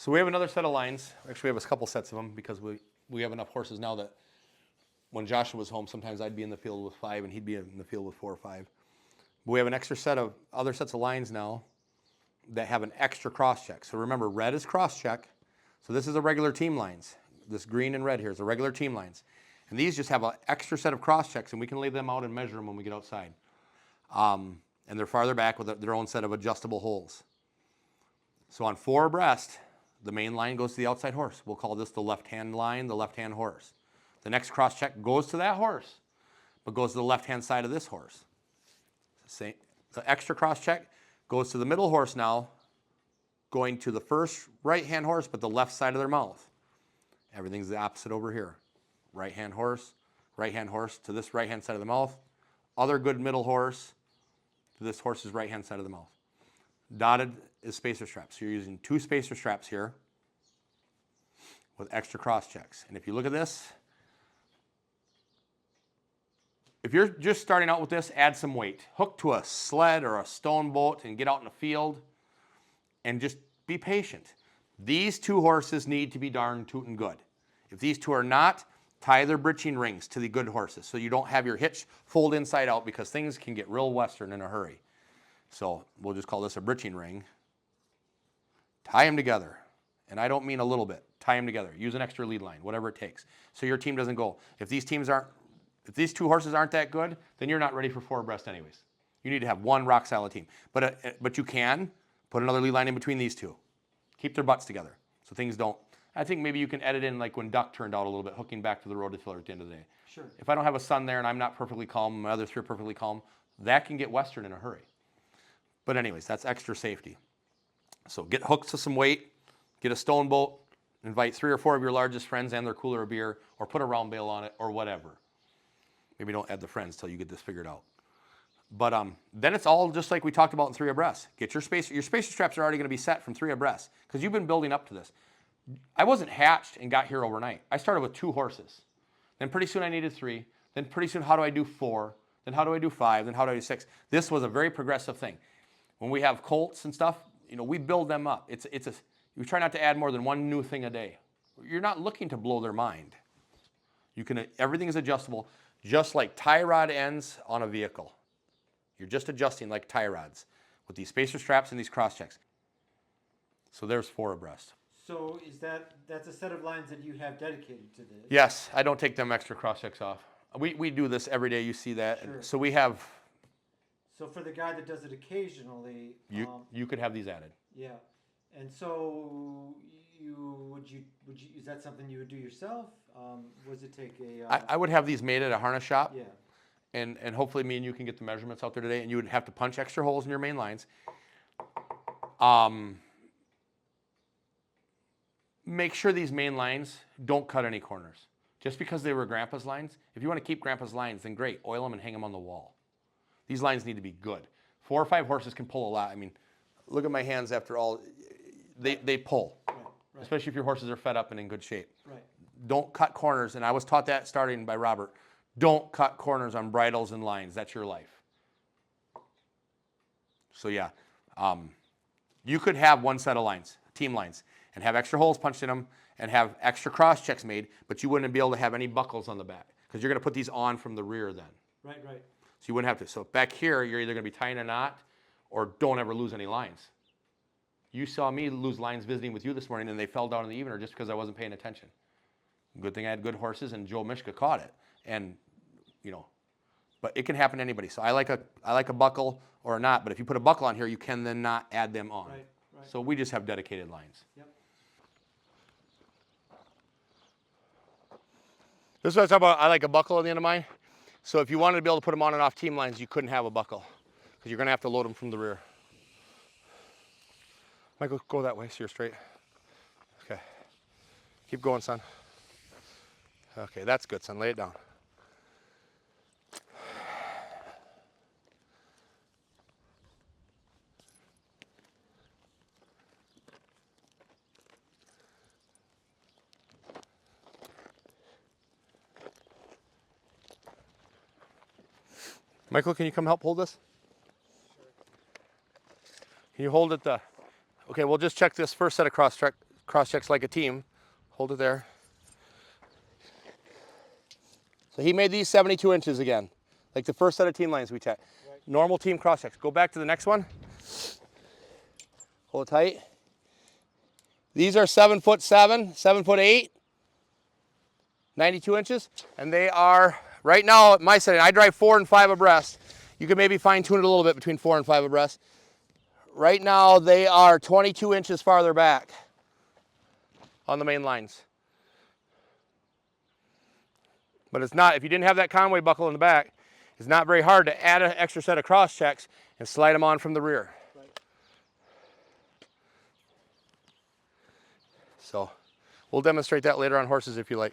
So we have another set of lines. Actually, we have a couple sets of them because we have enough horses now that when Joshua was home, sometimes I'd be in the field with 5 and he'd be in the field with 4 or 5. But we have an extra set of other sets of lines now that have an extra cross check. So remember, red is cross check. So this is a regular team lines. This green and red here is a regular team lines. And these just have an extra set of cross checks, and we can lay them out and measure them when we get outside. And they're farther back with their own set of adjustable holes. So on 4 abreast, the main line goes to the outside horse. We'll call this the left-hand line, the left-hand horse. The next cross check goes to that horse, but goes to the left-hand side of this horse. The extra cross check goes to the middle horse now, going to the first right-hand horse, but the left side of their mouth. Everything's the opposite over here. Right-hand horse to this right-hand side of the mouth. Other good middle horse to this horse's right-hand side of the mouth. Dotted is spacer straps. So you're using 2 spacer straps here with extra cross checks. And if you look at this, if you're just starting out with this, add some weight. Hook to a sled or a stone boat and get out in the field and just be patient. These 2 horses need to be darn tootin' good. If these 2 are not, tie their breeching rings to the good horses so you don't have your hitch fold inside out because things can get real western in a hurry. So we'll just call this a breeching ring. Tie them together. And I don't mean a little bit. Tie them together. Use an extra lead line, whatever it takes. So your team doesn't go. If these 2 horses aren't that good, then you're not ready for 4 abreast anyways. You need to have one rock solid team. But you can put another lead line in between these 2. Keep their butts together so things don't. I think maybe you can edit in like when Duck turned out a little bit, hooking back to the rototiller at the end of the day. Sure. If I don't have a son there and I'm not perfectly calm, my other 3 are perfectly calm, that can get western in a hurry. But anyways, that's extra safety. So get hooked to some weight, get a stone boat, invite 3 or 4 of your largest friends and their cooler of beer, or put a round bale on it, or whatever. Maybe don't add the friends till you get this figured out. But then it's all just like we talked about in 3 abreast. Get your spacer. Your spacer straps are already going to be set from 3 abreast because you've been building up to this. I wasn't hatched and got here overnight. I started with 2 horses. Then pretty soon I needed 3. Then pretty soon how do I do 4? Then how do I do 5? Then how do I do 6? This was a very progressive thing. When we have colts and stuff, we build them up. We try not to add more than 1 new thing a day. You're not looking to blow their mind. Everything is adjustable, just like tie rod ends on a vehicle. You're just adjusting like tie rods with these spacer straps and these cross checks. So there's 4 abreast. So that's a set of lines that you have dedicated to this? Yes, I don't take them extra cross checks off. We do this every day. You see that. Sure. So we have. So for the guy that does it occasionally, you could have these added. Yeah, and so would you is that something you would do yourself? Was it take a? I would have these made at a harness shop. Yeah. And hopefully me and you can get the measurements out there today, and you would have to punch extra holes in your main lines. Make sure these main lines don't cut any corners. Just because they were Grandpa's lines, if you want to keep Grandpa's lines, then great, oil them and hang them on the wall. These lines need to be good. 4 or 5 horses can pull a lot. I mean, look at my hands after all. They pull, Right. especially if your horses are fed up and in good shape. Right. Don't cut corners, and I was taught that starting by Robert. Don't cut corners on bridles and lines. That's your life. So yeah, you could have 1 set of lines, team lines, and have extra holes punched in them and have extra cross checks made, but you wouldn't be able to have any buckles on the back because you're going to put these on from the rear then. Right. So you wouldn't have to. So back here, you're either going to be tying a knot or don't ever lose any lines. You saw me lose lines visiting with you this morning and they fell down in the evener just because I wasn't paying attention. Good thing I had good horses and Joe Mishka caught it. And, but it can happen to anybody. So I like a buckle or a knot, but if you put a buckle on here, you can then not add them on. Right. So we just have dedicated lines. Yep. This is what I talk about. I like a buckle at the end of mine. So if you wanted to be able to put them on and off team lines, you couldn't have a buckle because you're going to have to load them from the rear. Michael, go that way so you're straight. Okay. Keep going, son. Okay, that's good, son. Lay it down. Michael, can you come help hold this? Sure. Can you hold it? Okay, we'll just check this first set of cross cross checks like a team. Hold it there. So he made these 72 inches again, like the first set of team lines we checked. Right. Normal team cross checks. Go back to the next one. Hold it tight. These are 7'7", 7'8", 92 inches, and they are right now at my setting. I drive 4 and 5 abreast. You can maybe fine tune it a little bit between 4 and 5 abreast. Right now they are 22 inches farther back on the main lines. But it's not, if you didn't have that Conway buckle in the back, it's not very hard to add an extra set of cross checks and slide them on from the rear. Right. So we'll demonstrate that later on horses if you like.